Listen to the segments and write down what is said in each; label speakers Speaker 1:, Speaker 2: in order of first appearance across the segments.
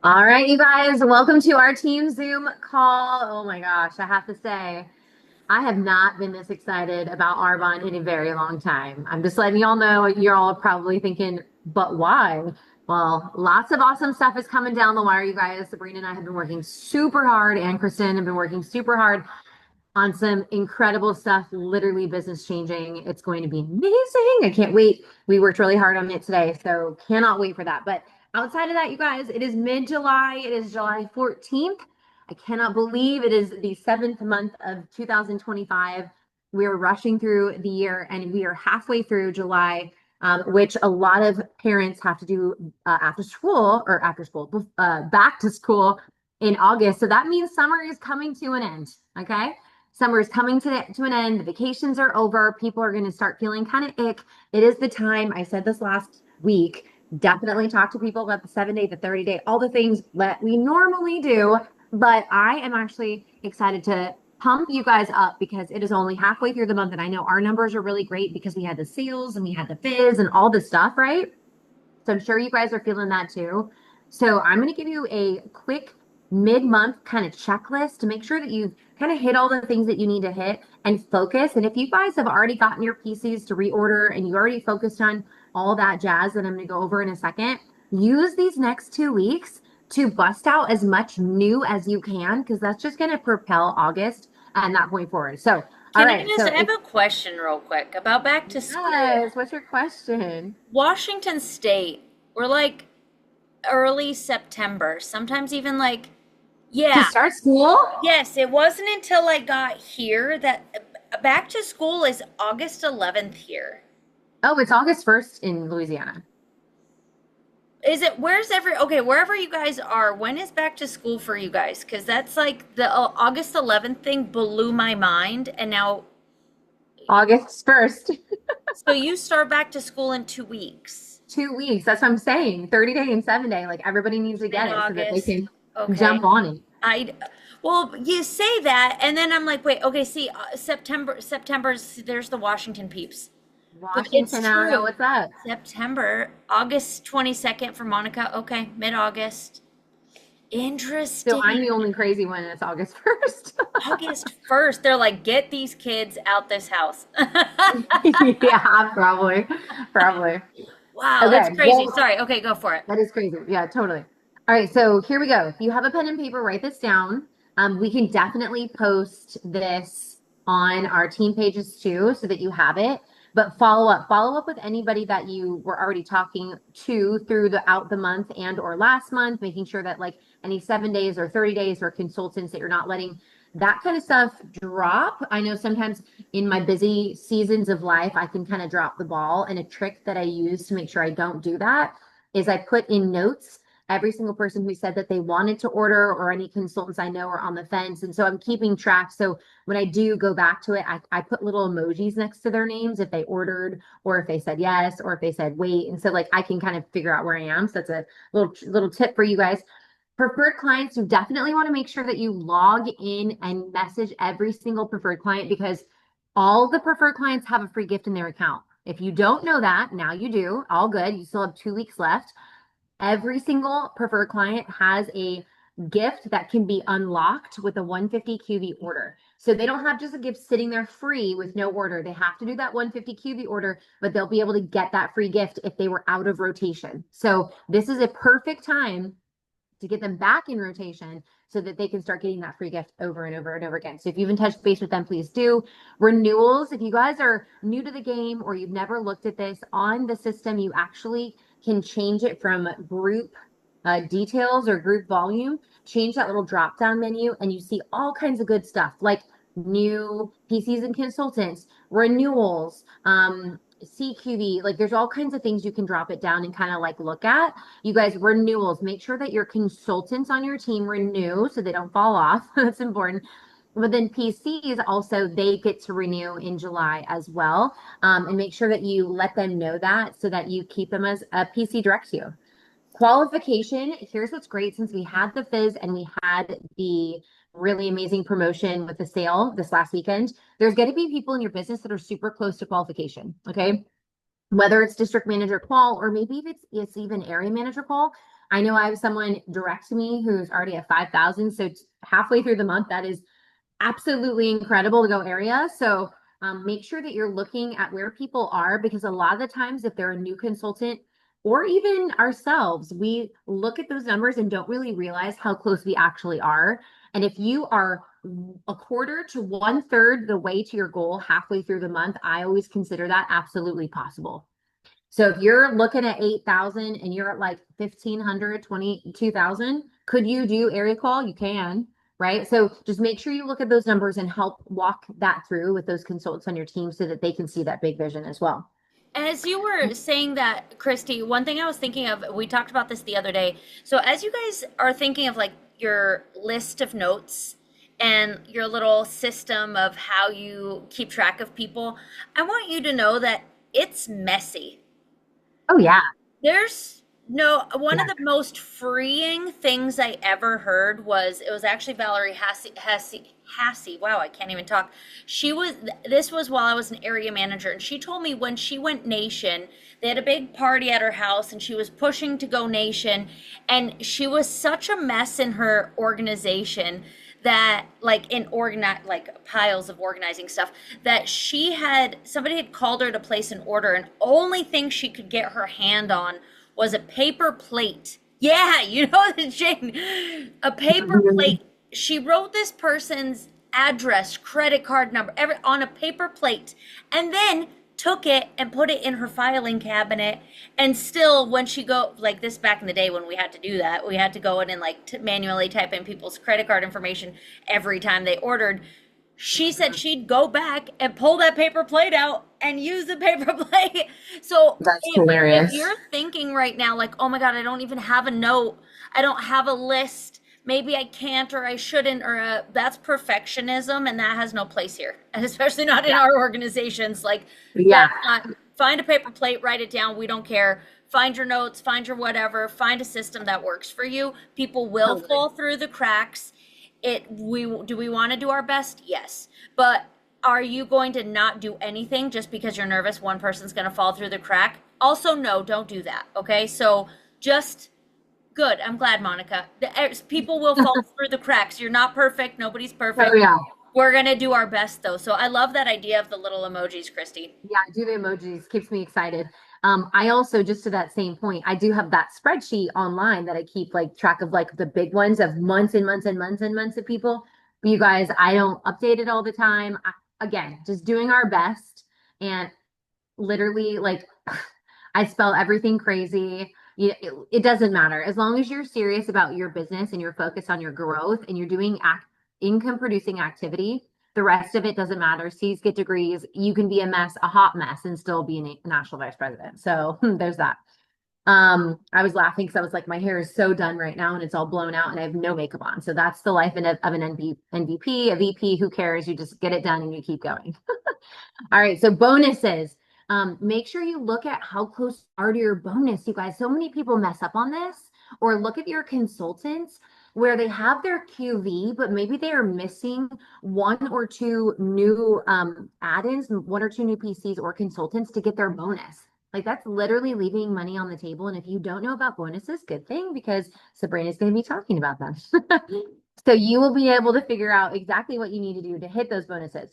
Speaker 1: All right, you guys, welcome to our team Zoom call. Oh my gosh, I have to say, I have not been this excited about Arbonne in a very long time. I'm just letting y'all know you're all probably thinking, but why? Well, lots of awesome stuff is coming down the wire, you guys. Sabrina and I have been working super hard, and Kristen have been working super hard on some incredible stuff, literally business changing. It's going to be amazing. I can't wait. We worked really hard on it today, so cannot wait for that. But outside of that, you guys, it is mid-July. It is July 14th. I cannot believe it is the seventh month of 2025. We're rushing through the year and we are halfway through July, which a lot of parents have to do back to school in August. So that means summer is coming to an end. Okay. Summer is coming to an end. The vacations are over. People are going to start feeling kind of ick. It is the time. I said this last week. Definitely talk to people about the 7 day, the 30 day, all the things that we normally do. But I am actually excited to pump you guys up because it is only halfway through the month. And I know our numbers are really great because we had the sales and we had the fizz and all this stuff, right? So I'm sure you guys are feeling that too. So I'm going to give you a quick mid-month kind of checklist to make sure that you've kind of hit all the things that you need to hit and focus. And if you guys have already gotten your PCs to reorder and you already focused on all that jazz that I'm going to go over in a second, use these next 2 weeks to bust out as much new as you can because that's just going to propel August and that point forward. So, all
Speaker 2: Can I
Speaker 1: right.
Speaker 2: just,
Speaker 1: So,
Speaker 2: I have a question real quick about back to school.
Speaker 1: yes, what's your question?
Speaker 2: Washington State, we're like early September, sometimes even like,
Speaker 1: To
Speaker 2: yeah,
Speaker 1: start school?
Speaker 2: yes, it wasn't until I got here that back to school is August 11th here.
Speaker 1: Oh, it's August 1st in Louisiana.
Speaker 2: Is it, wherever you guys are, when is back to school for you guys? Because that's like the August 11th thing blew my mind. And now,
Speaker 1: August 1st.
Speaker 2: so you start back to school in 2 weeks.
Speaker 1: 2 weeks. That's what I'm saying. 30 day and 7 day. Like everybody needs to get it so that they
Speaker 2: Mid-August.
Speaker 1: can
Speaker 2: Okay.
Speaker 1: jump on it.
Speaker 2: I well, you say that, and then I'm like, wait, okay, see, September's there's the Washington peeps, but it's
Speaker 1: Washington, I don't know
Speaker 2: true.
Speaker 1: what's up.
Speaker 2: September, August 22nd for Monica. Okay, mid-August.
Speaker 1: So I'm
Speaker 2: Interesting.
Speaker 1: the only crazy one. It's August 1st.
Speaker 2: August 1st, they're like, get these kids out this house.
Speaker 1: Yeah, probably. Probably.
Speaker 2: Wow, that's
Speaker 1: Okay.
Speaker 2: crazy.
Speaker 1: Well,
Speaker 2: Sorry. Okay, go for it.
Speaker 1: that is crazy. Yeah, totally. All right, so here we go. If you have a pen and paper, write this down. We can definitely post this on our team pages too, so that you have it. But follow up with anybody that you were already talking to throughout the month and or last month, making sure that like any 7 days or 30 days or consultants that you're not letting that kind of stuff drop. I know sometimes in my busy seasons of life, I can kind of drop the ball. And a trick that I use to make sure I don't do that is I put in notes every single person who said that they wanted to order or any consultants I know are on the fence. And so I'm keeping track. So when I do go back to it, I put little emojis next to their names if they ordered or if they said yes or if they said wait. And so like I can kind of figure out where I am. So that's a little tip for you guys. Preferred clients, you definitely want to make sure that you log in and message every single preferred client because all the preferred clients have a free gift in their account. If you don't know that, now you do. All good. You still have 2 weeks left. Every single preferred client has a gift that can be unlocked with a 150 QV order. So they don't have just a gift sitting there free with no order. They have to do that 150 QV order, but they'll be able to get that free gift if they were out of rotation. So this is a perfect time to get them back in rotation so that they can start getting that free gift over and over and over again. So if you've been touched base with them, please do. Renewals, if you guys are new to the game or you've never looked at this on the system, you actually can change it from group details or group volume, change that little drop down menu, and you see all kinds of good stuff like new PCs and consultants, renewals, CQV, like there's all kinds of things you can drop it down and kind of like look at. You guys, renewals, make sure that your consultants on your team renew so they don't fall off. That's important. But then PCs also, they get to renew in July as well. And make sure that you let them know that so that you keep them as a PC direct to you. Qualification, here's what's great since we had the fizz and we had the really amazing promotion with the sale this last weekend, there's going to be people in your business that are super close to qualification. Okay, whether it's district manager qual or maybe if it's even area manager qual. I know I have someone direct to me who's already at 5,000. So halfway through the month, that is absolutely incredible to go area. So make sure that you're looking at where people are because a lot of the times, if they're a new consultant or even ourselves, we look at those numbers and don't really realize how close we actually are. And if you are a quarter to one third the way to your goal halfway through the month, I always consider that absolutely possible. So if you're looking at 8,000 and you're at like 1,500, 22,000, could you do area call? You can, right? So just make sure you look at those numbers and help walk that through with those consultants on your team so that they can see that big vision as well.
Speaker 2: As you were saying that, Christy, one thing I was thinking of, we talked about this the other day. So as you guys are thinking of like your list of notes and your little system of how you keep track of people, I want you to know that it's messy.
Speaker 1: Oh yeah.
Speaker 2: There's no one
Speaker 1: Yeah.
Speaker 2: of the most freeing things I ever heard was it was actually Valerie Hassey. Wow, I can't even talk. This was while I was an area manager, and she told me when she went nation, they had a big party at her house, and she was pushing to go nation, and she was such a mess in her organization that like in organize like piles of organizing stuff that somebody had called her to place an order and only thing she could get her hand on was a paper plate. Yeah, you know the Jane, a paper plate. She wrote this person's address, credit card number, on a paper plate, and then took it and put it in her filing cabinet. And still, when she go like this back in the day when we had to do that, we had to go in and like manually type in people's credit card information every time they ordered. She said she'd go back and pull that paper plate out and use the paper plate. So
Speaker 1: That's
Speaker 2: if
Speaker 1: hilarious.
Speaker 2: you're thinking right now, like, oh my God, I don't even have a note, I don't have a list, maybe I can't or I shouldn't, that's perfectionism and that has no place here. And especially not in
Speaker 1: Yeah.
Speaker 2: our organizations. Like,
Speaker 1: Yeah.
Speaker 2: that's not, find a paper plate, write it down. We don't care. Find your notes, find your whatever, find a system that works for you. People will
Speaker 1: Totally.
Speaker 2: fall through the cracks. We want to do our best? Yes. But are you going to not do anything just because you're nervous one person's going to fall through the crack? Also, no, don't do that. Okay? So just good. I'm glad, Monica. People will fall through the cracks. You're not perfect. Nobody's
Speaker 1: Oh
Speaker 2: perfect.
Speaker 1: yeah.
Speaker 2: We're going to do our best though. So I love that idea of the little emojis, Christy.
Speaker 1: Yeah, I do the emojis, keeps me excited. I also, just to that same point, I do have that spreadsheet online that I keep like track of like the big ones of months and months and months and months of people. But you guys, I don't update it all the time. Again, just doing our best and literally like I spell everything crazy. It doesn't matter. As long as you're serious about your business and you're focused on your growth and you're doing income producing activity, the rest of it doesn't matter. C's get degrees. You can be a mess, a hot mess, and still be a national vice president. So there's that. I was laughing because I was like, my hair is so done right now and it's all blown out and I have no makeup on. So that's the life of an MVP, a VP. Who cares? You just get it done and you keep going. All right, so bonuses. Make sure you look at how close are to your bonus, you guys. So many people mess up on this, or look at your consultants where they have their QV, but maybe they are missing one or two new add-ins, one or two new PCs or consultants to get their bonus. Like that's literally leaving money on the table. And if you don't know about bonuses, good thing because Sabrina's going to be talking about them. So you will be able to figure out exactly what you need to do to hit those bonuses.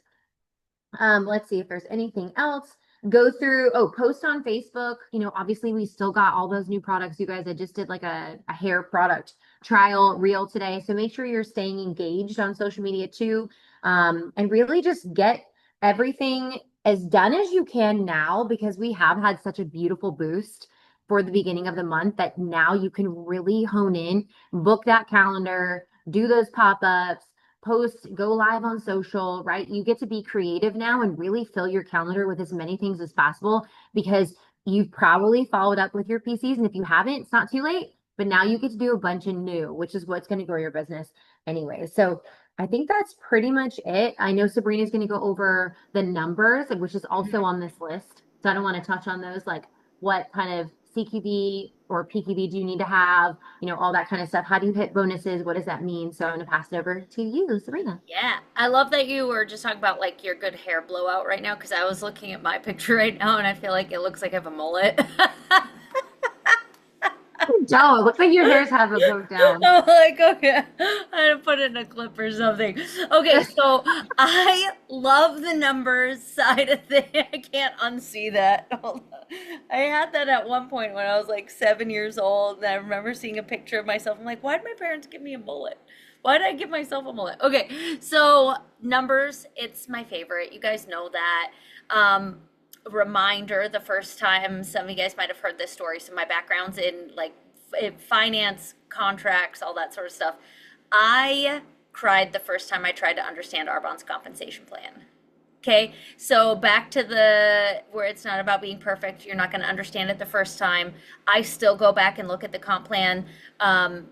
Speaker 1: Let's see if there's anything else. Go through, post on Facebook. You know, obviously we still got all those new products. You guys, I just did like a hair product trial reel today. So make sure you're staying engaged on social media too. And really just get everything as done as you can now because we have had such a beautiful boost for the beginning of the month that now you can really hone in, book that calendar, do those pop-ups, post, go live on social, right? You get to be creative now and really fill your calendar with as many things as possible because you've probably followed up with your PCs. And if you haven't, it's not too late. But now you get to do a bunch of new, which is what's going to grow your business anyway. So I think that's pretty much it. I know Sabrina's going to go over the numbers, which is also on this list. So I don't want to touch on those, like what kind of CQB or PQB do you need to have, all that kind of stuff. How do you hit bonuses? What does that mean? So I'm going to pass it over to you, Sabrina.
Speaker 2: Yeah, I love that you were just talking about like your good hair blowout right now because I was looking at my picture right now and I feel like it looks like I have a mullet.
Speaker 1: don't. It looks like your hairs have a poke down.
Speaker 2: I'm like, okay, I'm gonna put it in a clip or something. Okay, so I love the numbers side of things. I can't unsee that. Hold on. I had that at one point when I was like 7 years old, and I remember seeing a picture of myself. I'm like, why did my parents give me a mullet? Why did I give myself a mullet? Okay, so numbers, it's my favorite. You guys know that. Reminder, the first time, some of you guys might have heard this story. So my background's in like finance, contracts, all that sort of stuff. I cried the first time I tried to understand Arbonne's compensation plan. Okay, so back to the where it's not about being perfect. You're not going to understand it the first time. I still go back and look at the comp plan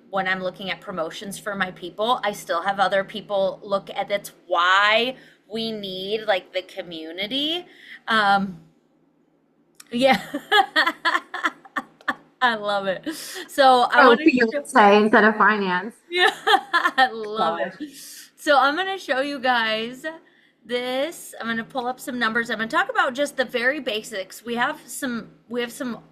Speaker 2: when I'm looking at promotions for my people. I still have other people look at. That's why we need like the community. Yeah. I love it. So I want to
Speaker 1: say instead of finance.
Speaker 2: Yeah, I love it. So I'm going to show you guys this. I'm going to pull up some numbers. I'm going to talk about just the very basics. We have some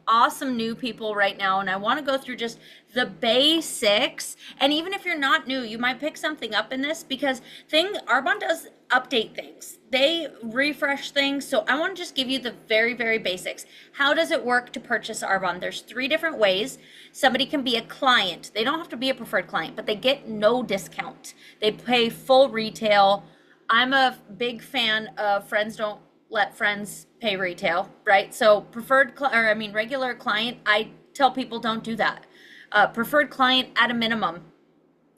Speaker 2: awesome new people right now, and I want to go through just the basics. And even if you're not new, you might pick something up in this because Arbonne does update things. They refresh things. So I want to just give you the very, very basics. How does it work to purchase Arbonne? There's 3 different ways. Somebody can be a client. They don't have to be a preferred client, but they get no discount. They pay full retail. I'm a big fan of friends don't let friends pay retail, right? So regular client, I tell people don't do that. Preferred client at a minimum,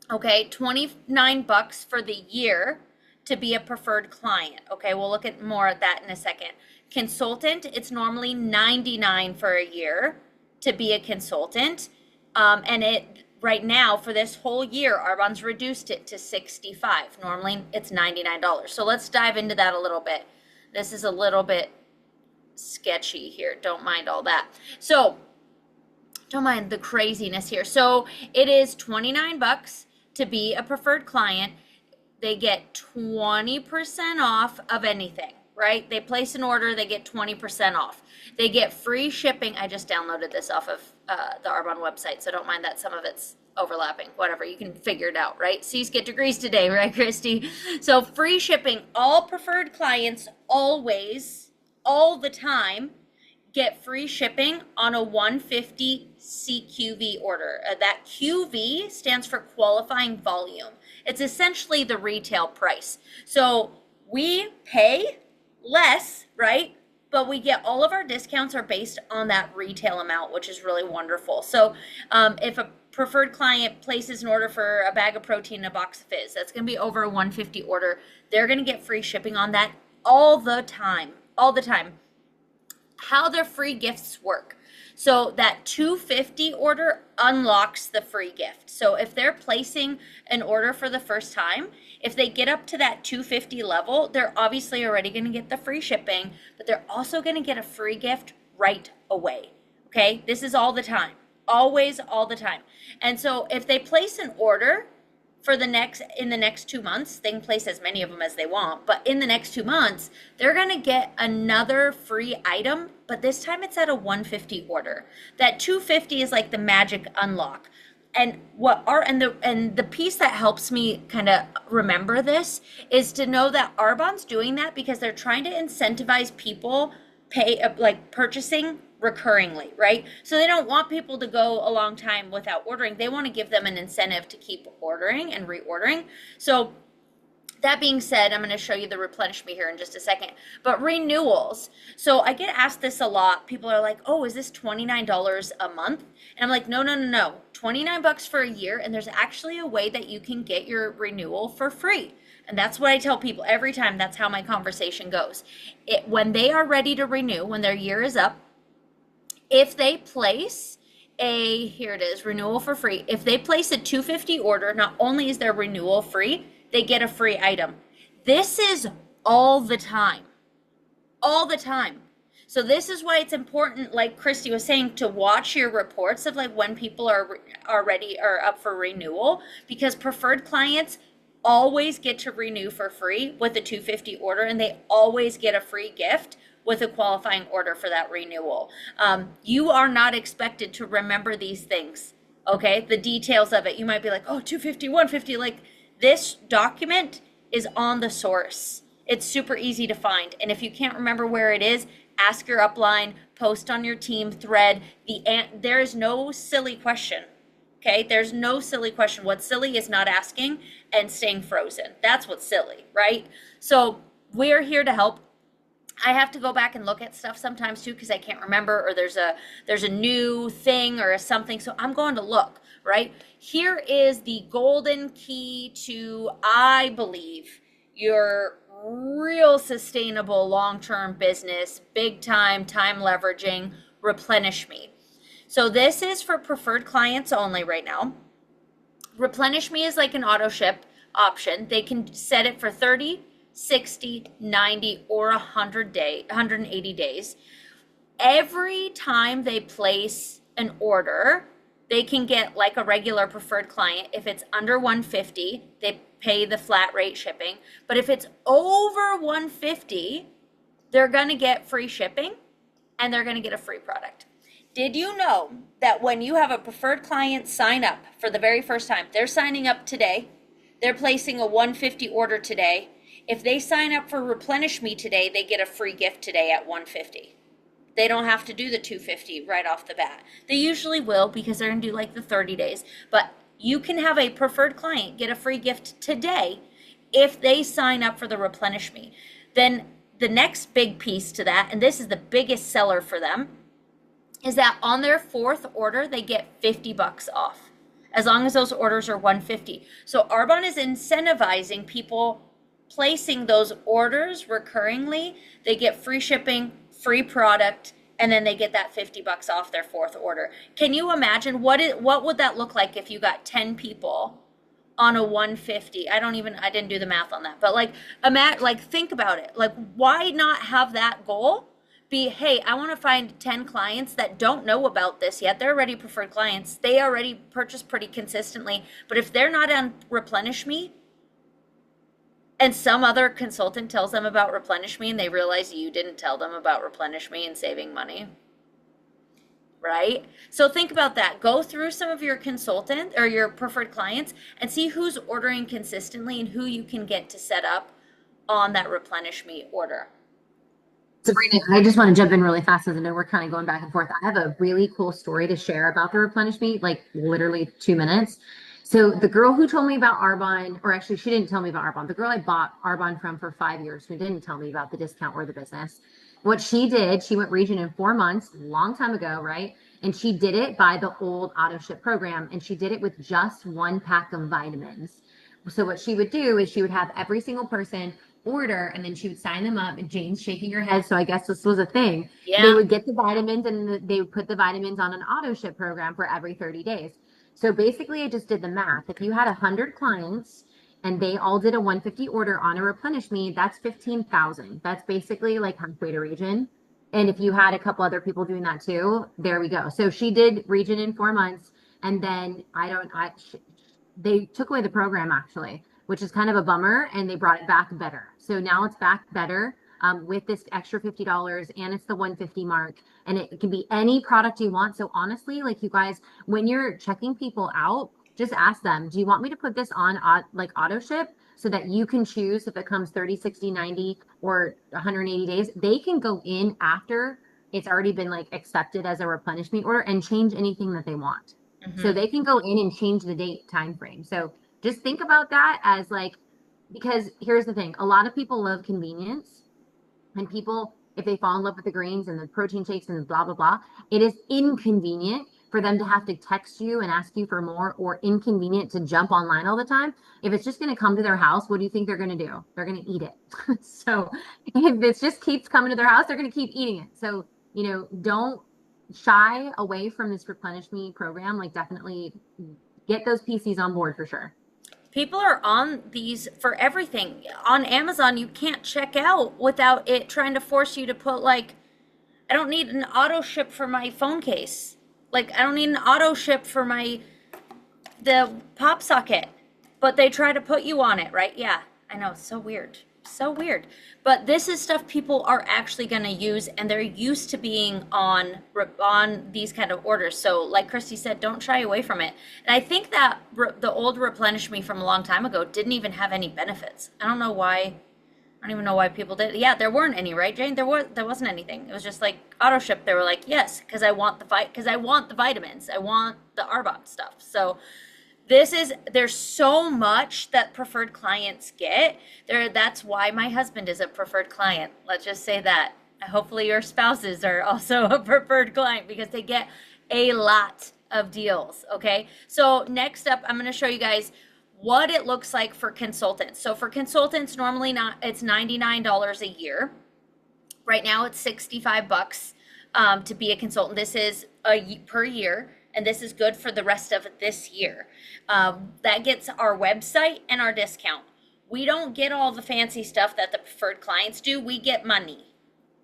Speaker 2: okay, $29 for the year to be a preferred client. Okay, we'll look at more at that in a second. Consultant, it's normally $99 for a year to be a consultant, and it right now for this whole year, Arbonne's reduced it to $65. Normally it's $99. So let's dive into that a little bit. This is a little bit sketchy here. Don't mind all that. So don't mind the craziness here. So it is $29 to be a preferred client. They get 20% off of anything, right? They place an order, they get 20% off. They get free shipping. I just downloaded this off of the Arbonne website, so don't mind that some of it's overlapping. Whatever, you can figure it out, right? C's get degrees today, right, Christy? So free shipping. All preferred clients always, all the time, get free shipping on a 150 CQV order. That QV stands for qualifying volume. It's essentially the retail price. So we pay less, right? But we get all of our discounts are based on that retail amount, which is really wonderful. So if a preferred client places an order for a bag of protein and a box of fizz, that's going to be over a 150 order. They're going to get free shipping on that all the time, all the time. How their free gifts work. So that 250 order unlocks the free gift. So if they're placing an order for the first time, if they get up to that 250 level, they're obviously already going to get the free shipping, but they're also going to get a free gift right away. Okay, this is all the time, always, all the time. And so if they place an order for in the next 2 months, they can place as many of them as they want, but in the next 2 months, they're going to get another free item, but this time it's at a 150 order. That 250 is like the magic unlock. And the piece that helps me kind of remember this is to know that Arbonne's doing that because they're trying to incentivize people purchasing recurringly, right? So they don't want people to go a long time without ordering. They want to give them an incentive to keep ordering and reordering. So that being said, I'm going to show you the replenish me here in just a second. But renewals. So I get asked this a lot. People are like, oh, is this $29 a month? And I'm like, no. $29 for a year. And there's actually a way that you can get your renewal for free. And that's what I tell people every time. That's how my conversation goes. When they are ready to renew, when their year is up, if they place here it is, renewal for free. If they place a 250 order, not only is their renewal free, they get a free item. This is all the time. All the time. So this is why it's important, like Christy was saying, to watch your reports of like when people are ready or up for renewal, because preferred clients always get to renew for free with a 250 order, and they always get a free gift with a qualifying order for that renewal. You are not expected to remember these things Okay, the details of it. You might be like, oh, 250, 150. Like, this document is on the source. It's super easy to find. And if you can't remember where it is, ask your upline, post on your team thread. There is no silly question. Okay, there's no silly question. What's silly is not asking and staying frozen. That's what's silly, right? So we're here to help. I have to go back and look at stuff sometimes too because I can't remember, or there's a new thing or something. So I'm going to look, right? Here is the golden key to, I believe, your real sustainable long-term business, big time leveraging, Replenish Me. So this is for preferred clients only right now. Replenish Me is like an auto ship option. They can set it for 30, 60, 90, or 180 days. Every time they place an order, they can get like a regular preferred client. If it's under 150, they pay the flat rate shipping. But if it's over 150, they're going to get free shipping and they're going to get a free product. Did you know that when you have a preferred client sign up for the very first time, they're signing up today, they're placing a 150 order today. If they sign up for Replenish Me today, they get a free gift today at 150. They don't have to do the 250 right off the bat. They usually will because they're going to do like the 30 days. But you can have a preferred client get a free gift today if they sign up for the Replenish Me. Then the next big piece to that, and this is the biggest seller for them, is that on their fourth order, they get $50 off, as long as those orders are 150. So Arbonne is incentivizing people placing those orders recurringly. They get free shipping, free product, and then they get that $50 off their fourth order. Can you imagine what would that look like if you got 10 people on a 150? I didn't do the math on that, but think about it. Like, why not have that goal be, hey, I want to find 10 clients that don't know about this yet. They're already preferred clients. They already purchase pretty consistently. But if they're not on Replenish Me and some other consultant tells them about Replenish Me and they realize you didn't tell them about Replenish Me and saving money, right? So think about that. Go through some of your consultant or your preferred clients and see who's ordering consistently and who you can get to set up on that Replenish Me order.
Speaker 1: Sabrina, I just want to jump in really fast, as I know we're kind of going back and forth. I have a really cool story to share about the Replenish Me, like literally 2 minutes. So the girl who told me about Arbonne, or actually she didn't tell me about Arbonne, the girl I bought Arbonne from for 5 years, who didn't tell me about the discount or the business. What she did, she went region in 4 months, long time ago, right? And she did it by the old auto ship program, and she did it with just 1 pack of vitamins. So what she would do is she would have every single person order, and then she would sign them up, and Jane's shaking her head, so I guess this was a thing.
Speaker 2: Yeah.
Speaker 1: They would get the vitamins, and they would put the vitamins on an auto ship program for every 30 days. So basically I just did the math. If you had 100 clients and they all did a 150 order on a Replenish Me, that's 15,000. That's basically like halfway to region. And if you had a couple other people doing that too, there we go. So she did region in 4 months, and then they took away the program actually, which is kind of a bummer, and they brought it back better. So now it's back better with this extra $50, and it's the 150 mark, and it can be any product you want. So honestly, like, you guys, when you're checking people out, just ask them, do you want me to put this on like auto ship, so that you can choose if it comes 30, 60, 90, or 180 days. They can go in after it's already been like accepted as a Replenish Me order and change anything that they want. So they can go in and change the date time frame. So just think about that as like, because here's the thing, a lot of people love convenience, and people, if they fall in love with the greens and the protein shakes and blah, blah, blah, it is inconvenient for them to have to text you and ask you for more, or inconvenient to jump online all the time. If it's just going to come to their house, what do you think they're going to do? They're going to eat it. So if it just keeps coming to their house, they're going to keep eating it. So, don't shy away from this Replenish Me program. Like, definitely get those PCs on board for sure.
Speaker 2: People are on these for everything. On Amazon, you can't check out without it trying to force you to put, like, I don't need an auto ship for my phone case. Like, I don't need an auto ship for the pop socket. But they try to put you on it, right? Yeah, I know, it's so weird. So weird. But this is stuff people are actually going to use, and they're used to being on these kind of orders. So like Christy said, don't shy away from it. And I think that the old Replenish Me from a long time ago didn't even have any benefits. I don't know why. I don't even know why people did. Yeah, there weren't any, right, Jane? There wasn't anything. It was just like auto ship. They were like, yes, because I want the vitamins. I want the Arbonne stuff. So there's so much that preferred clients get there. That's why my husband is a preferred client. Let's just say that. Hopefully your spouses are also a preferred client, because they get a lot of deals. Okay. So next up, I'm going to show you guys what it looks like for consultants. So for consultants, normally it's $99 a year. Right now it's $65 to be a consultant. This is per year. And this is good for the rest of this year. That gets our website and our discount. We don't get all the fancy stuff that the preferred clients do. We get money.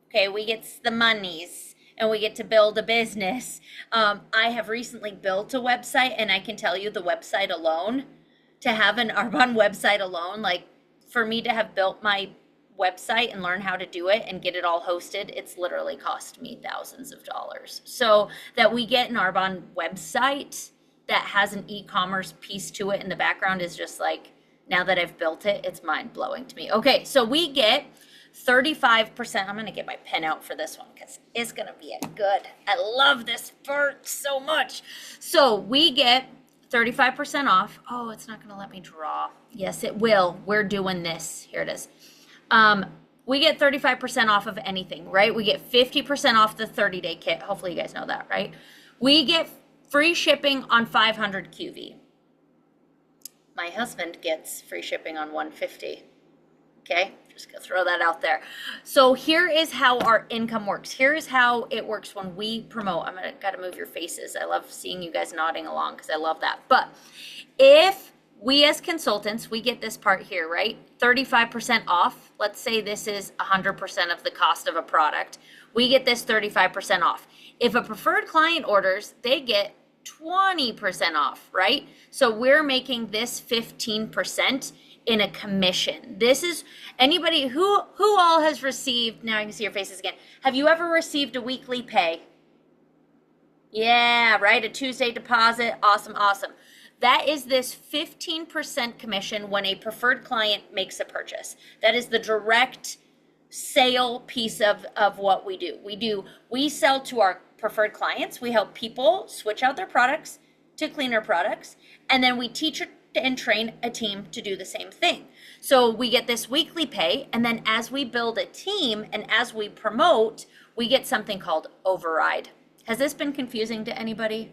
Speaker 2: Okay, we get the monies, and we get to build a business. I have recently built a website, and I can tell you the website alone, to have an Arbonne website alone, like for me to have built my website and learn how to do it and get it all hosted, it's literally cost me thousands of dollars. So that we get an Arbonne website that has an e-commerce piece to it in the background is just like, now that I've built it, it's mind blowing to me. Okay, so we get 35%. I'm going to get my pen out for this one because it's going to be a good. I love this part so much. So we get 35% off. Oh, it's not going to let me draw. Yes, it will. We're doing this. Here it is. We get 35% off of anything, right? We get 50% off the 30-day kit. Hopefully you guys know that, right? We get free shipping on 500 QV. My husband gets free shipping on 150. Okay, just gonna throw that out there. So here is how our income works. Here is how it works when we promote. Gotta move your faces. I love seeing you guys nodding along because I love that. But if we as consultants, we get this part here, right? 35% off. Let's say this is 100% of the cost of a product. We get this 35% off. If a preferred client orders, they get 20% off, right? So we're making this 15% in a commission. This is anybody who all has received, now I can see your faces again. Have you ever received a weekly pay? Yeah, right? A Tuesday deposit. Awesome, awesome. That is this 15% commission when a preferred client makes a purchase. That is the direct sale piece of what we do. We sell to our preferred clients. We help people switch out their products to cleaner products. And then we teach and train a team to do the same thing. So we get this weekly pay. And then as we build a team and as we promote, we get something called override. Has this been confusing to anybody?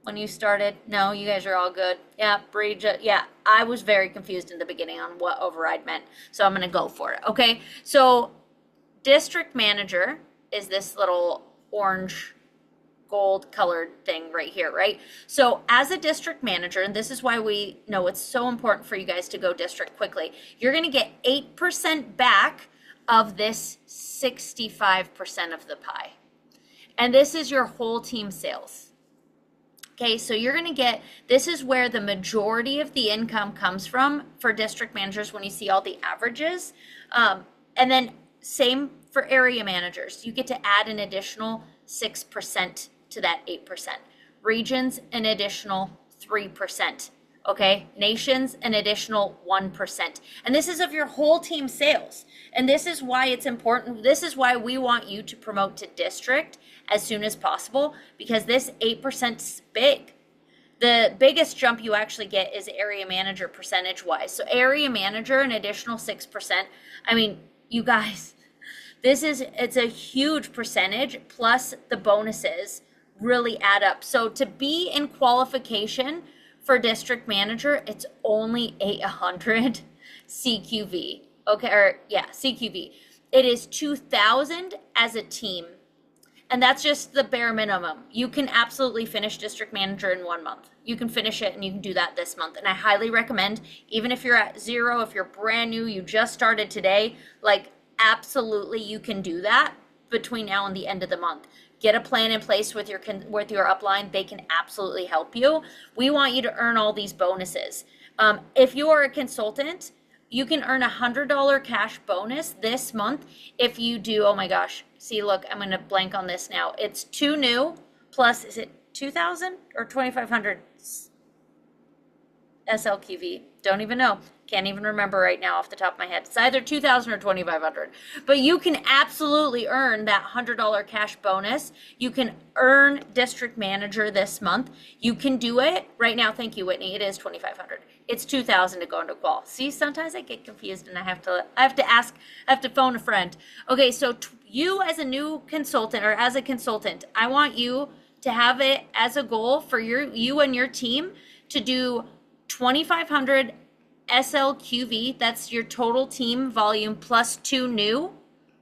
Speaker 2: When you started? No, you guys are all good. Yeah, Bridget. Yeah, I was very confused in the beginning on what override meant. So I'm going to go for it. Okay. So district manager is this little orange gold colored thing right here, right? So as a district manager, and this is why we know it's so important for you guys to go district quickly, you're going to get 8% back of this 65% of the pie. And this is your whole team sales. Okay, so you're going to get, this is where the majority of the income comes from for district managers when you see all the averages. And then same for area managers. You get to add an additional 6% to that 8%. Regions, an additional 3%. Okay, nations, an additional 1%. And this is of your whole team sales. And this is why it's important. This is why we want you to promote to district as soon as possible, because this 8% is big. The biggest jump you actually get is area manager percentage wise. So area manager, an additional 6%. I mean, you guys, it's a huge percentage, plus the bonuses really add up. So to be in qualification for district manager, it's only 800 CQV. Okay, or yeah, CQV. It is 2,000 as a team. And that's just the bare minimum. You can absolutely finish district manager in 1 month. You can finish it and you can do that this month. And I highly recommend, even if you're at zero, if you're brand new, you just started today, like absolutely you can do that between now and the end of the month. Get a plan in place with your upline. They can absolutely help you. We want you to earn all these bonuses. If you are a consultant, You can earn $100 cash bonus this month if you do, oh my gosh. See, look, I'm going to blank on this now. It's 2 new plus, is it 2,000 or 2,500 SLQV? Don't even know. Can't even remember right now off the top of my head. It's either 2,000 or 2,500. But you can absolutely earn that $100 cash bonus. You can earn district manager this month. You can do it right now. Thank you, Whitney. It is 2,500. It's 2,000 to go into qual. See, sometimes I get confused and I have to phone a friend. Okay, so you as a new consultant or as a consultant, I want you to have it as a goal for you and your team to do 2,500 SLQV. That's your total team volume plus 2 new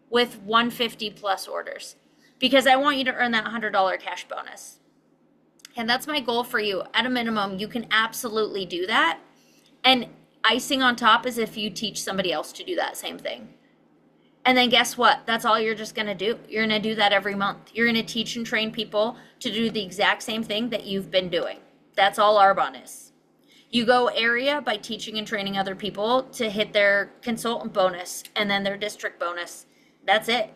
Speaker 2: with 150 plus orders, because I want you to earn that $100 cash bonus. And that's my goal for you. At a minimum, you can absolutely do that. And icing on top is if you teach somebody else to do that same thing. And then guess what? That's all you're just going to do. You're going to do that every month. You're going to teach and train people to do the exact same thing that you've been doing. That's all Arbonne is. You go area by teaching and training other people to hit their consultant bonus and then their district bonus. That's it.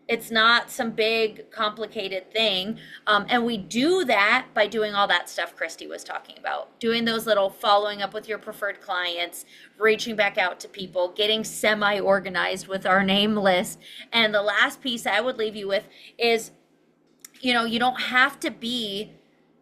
Speaker 2: It's not some big complicated thing. And we do that by doing all that stuff Christy was talking about. Doing those little following up with your preferred clients, reaching back out to people, getting semi-organized with our name list. And the last piece I would leave you with is, you don't have to be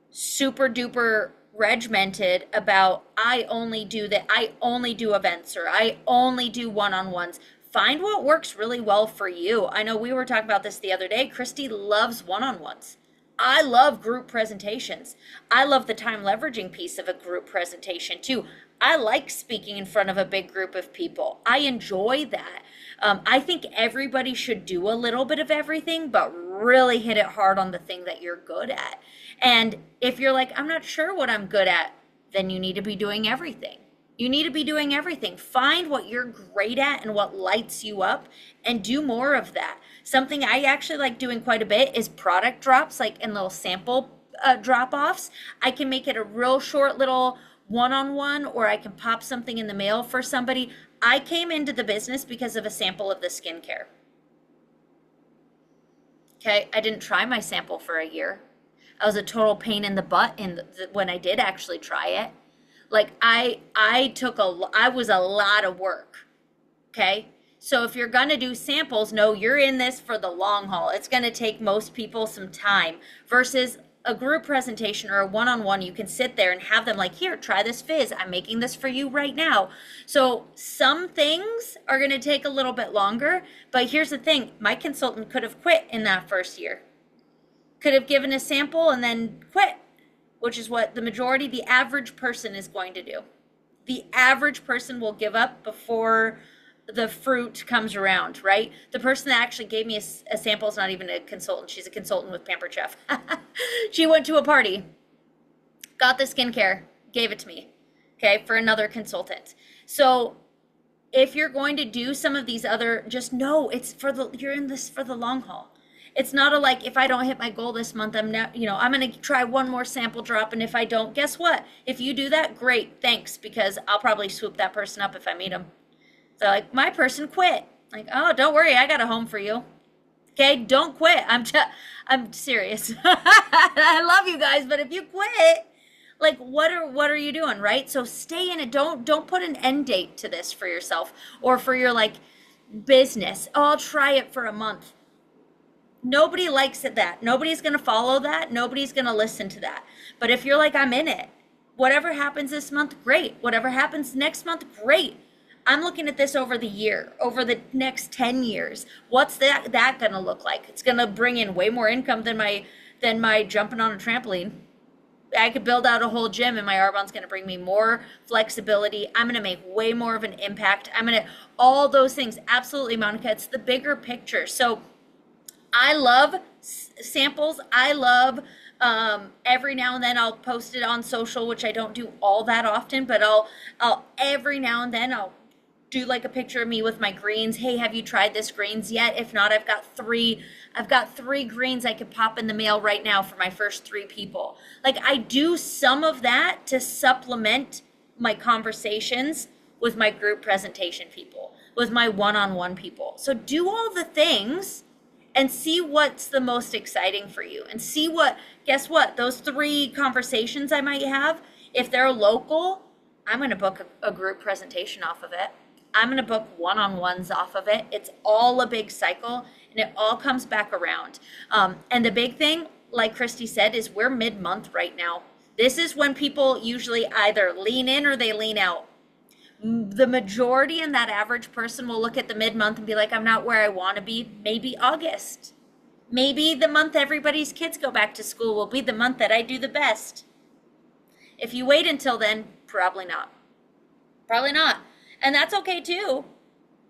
Speaker 2: super duper regimented about I only do events or I only do one-on-ones. Find what works really well for you. I know we were talking about this the other day. Christy loves one-on-ones. I love group presentations. I love the time leveraging piece of a group presentation too. I like speaking in front of a big group of people. I enjoy that. I think everybody should do a little bit of everything, but really hit it hard on the thing that you're good at. And if you're like, I'm not sure what I'm good at, then you need to be doing everything. You need to be doing everything. Find what you're great at and what lights you up and do more of that. Something I actually like doing quite a bit is product drops, like in little sample drop-offs. I can make it a real short little one-on-one, or I can pop something in the mail for somebody. I came into the business because of a sample of the skincare. Okay, I didn't try my sample for a year. I was a total pain in the butt when I did actually try it. Like I was a lot of work. Okay. So if you're going to do samples, no, you're in this for the long haul. It's going to take most people some time versus a group presentation or a one-on-one. You can sit there and have them like, here, try this fizz. I'm making this for you right now. So some things are going to take a little bit longer, but here's the thing. My consultant could have quit in that first year. Could have given a sample and then quit, which is what the average person is going to do. The average person will give up before the fruit comes around, right? The person that actually gave me a sample is not even a consultant. She's a consultant with Pampered Chef. She went to a party, got the skincare, gave it to me, okay, for another consultant. So if you're going to do some of these other, just know you're in this for the long haul. It's not like, if I don't hit my goal this month, I'm going to try one more sample drop. And if I don't, guess what? If you do that, great, thanks, because I'll probably swoop that person up if I meet them. So like, my person quit. Like, oh, don't worry, I got a home for you. Okay, don't quit. I'm serious. I love you guys, but if you quit, like, what are you doing, right? So stay in it. Don't put an end date to this for yourself or for your like business. Oh, I'll try it for a month. Nobody likes it that. Nobody's going to follow that. Nobody's going to listen to that. But if you're like, I'm in it, whatever happens this month, great. Whatever happens next month, great. I'm looking at this over the year, over the next 10 years. What's that going to look like? It's going to bring in way more income than my jumping on a trampoline. I could build out a whole gym and my Arbonne's going to bring me more flexibility. I'm going to make way more of an impact. All those things. Absolutely, Monica. It's the bigger picture. So I love samples. I love every now and then I'll post it on social, which I don't do all that often, but I'll every now and then I'll do like a picture of me with my greens. Hey, have you tried this greens yet? If not, I've got three greens I could pop in the mail right now for my first 3 people. Like, I do some of that to supplement my conversations with my group presentation people, with my one-on-one people. So do all the things and see what's the most exciting for you, and see what, guess what, those 3 conversations I might have, if they're local, I'm going to book a group presentation off of it. I'm going to book one-on-ones off of it. It's all a big cycle, and it all comes back around. And the big thing, like Christy said, is we're mid-month right now. This is when people usually either lean in or they lean out. The majority and that average person will look at the mid-month and be like, I'm not where I want to be. Maybe August. Maybe the month everybody's kids go back to school will be the month that I do the best. If you wait until then, probably not. Probably not. And that's okay too.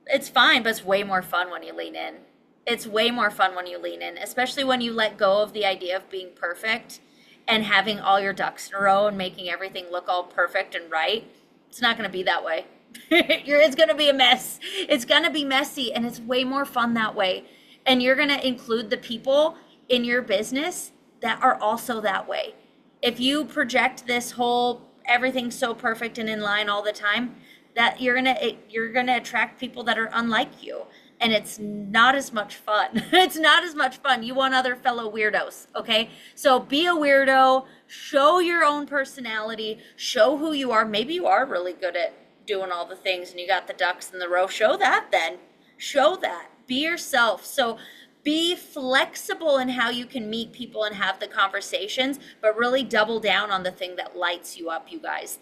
Speaker 2: It's fine, but it's way more fun when you lean in. It's way more fun when you lean in, especially when you let go of the idea of being perfect and having all your ducks in a row and making everything look all perfect and right. It's not going to be that way. It's going to be a mess. It's going to be messy, and it's way more fun that way. And you're going to include the people in your business that are also that way. If you project this whole everything's so perfect and in line all the time, that you're going to attract people that are unlike you. And it's not as much fun. It's not as much fun. You want other fellow weirdos, okay? So be a weirdo, show your own personality, show who you are. Maybe you are really good at doing all the things and you got the ducks in the row. Show that then. Show that. Be yourself. So be flexible in how you can meet people and have the conversations, but really double down on the thing that lights you up, you guys.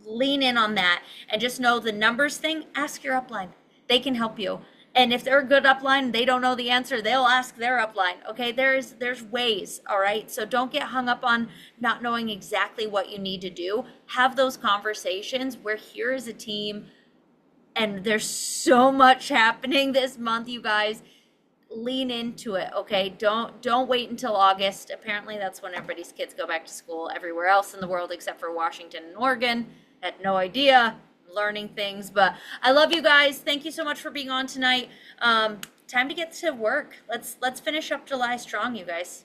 Speaker 2: Lean in on that, and just know the numbers thing, ask your upline. They can help you. And if they're a good upline and they don't know the answer, they'll ask their upline. Okay, there's ways, all right? So don't get hung up on not knowing exactly what you need to do. Have those conversations. We're here as a team, and there's so much happening this month, you guys. Lean into it, okay? Don't wait until August. Apparently that's when everybody's kids go back to school everywhere else in the world except for Washington and Oregon. Had no idea. Learning things, but I love you guys. Thank you so much for being on tonight. Time to get to work. Let's finish up July strong, you guys.